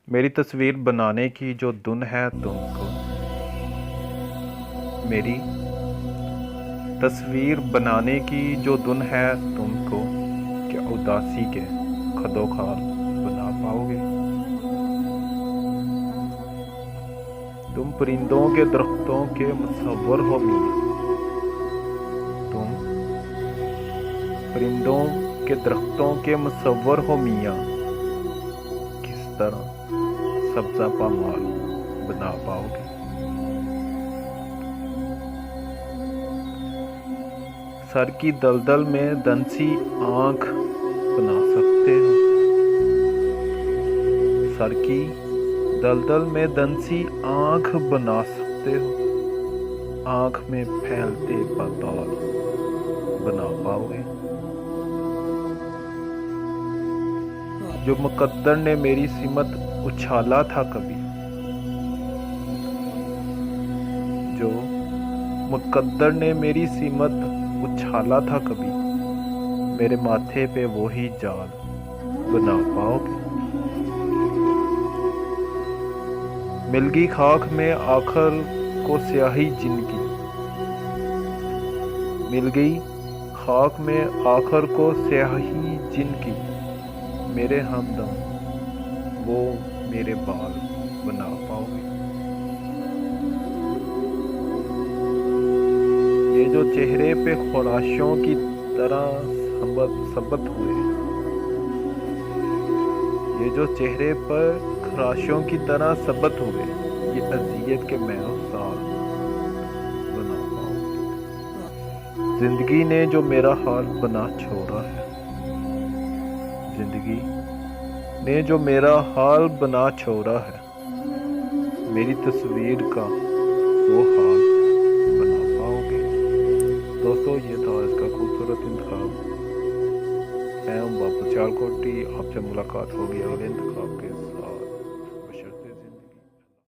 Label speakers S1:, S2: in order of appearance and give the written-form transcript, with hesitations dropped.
S1: मेरी तस्वीर बनाने की जो धुन है तुमको, मेरी तस्वीर बनाने की जो धुन है तुमको, क्या उदासी के खदोखाल बना पाओगे? तुम परिंदों के दरख्तों के मुसव्वर हो मियां, तुम परिंदों के दरख्तों के मुसव्वर हो मियां, किस तरह सब्ज़ा पामाल बना पाओगे? सर की दलदल में दनसी आँख बना सकते हो, सर की दलदल में दनसी आँख बना सकते हो, आँख में फैलते पाताल बना पाओगे? जो मुकद्दर ने मेरी सिमत उछाला था कभी, जो मुकद्दर ने मेरी सिमत उछाला था कभी, मेरे माथे पे वही जाल बना पाओगे? मिल गई खाक में आखिर को स्याही जिनकी, मिल गई खाक में आखिर को स्याही जिनकी, मेरे हमदम वो मेरे बाल बना पाओगे? ये जो चेहरे पे ख़राशों की तरह सबत हुए, ये जो चेहरे पर खराशों की तरह सबत हुए, ये अज़ियत के महसाल बना पाओगे? जिंदगी ने जो मेरा हाल बना छोड़ा है, जिंदगी ने जो मेरा हाल बना छोड़ा है, मेरी तस्वीर का वो हाल बना पाओगे? दोस्तों, ये था आज का खूबसूरत इंतखाब। मैं हूं बाबू सियालकोटी, आपसे मुलाकात होगी अगले इंतखाब के साथ।